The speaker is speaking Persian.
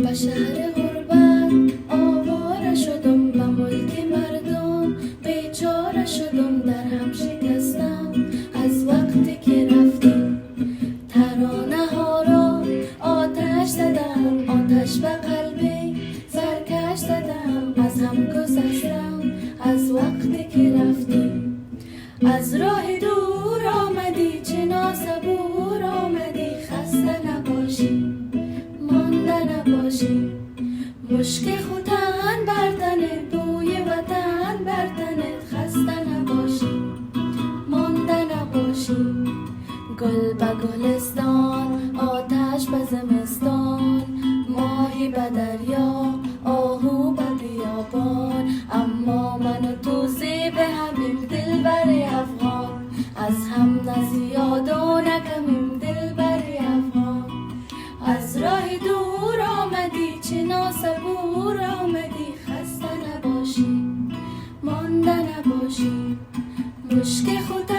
و شهر غربت آواره شدم، به ملک مردم بیچاره شدم، در هم شکستم از وقتی که رفتیم. ترانه ها را آتش زدم، آتش به قلبی سرکش زدم، از هم گذشتم از وقتی که رفتیم. از راه دور آمدی چه ناصبور آمدی، خسته نباشی مانده نباشی، مشک خوتن بر تنت، بوی وطن بر تنت، خسته نباشی مانده نباشی. گل به گلستان، آتش به زمستان، ماهی به دریا، آهو به بیابان، اما من و تو زیب همیم دلبر افغان، از هم نه زیاد و نه کمیم دلبر افغان. از راه دور آمدی چه ناصبور آمدی، خسته نباشی مانده نباشی، مشک خود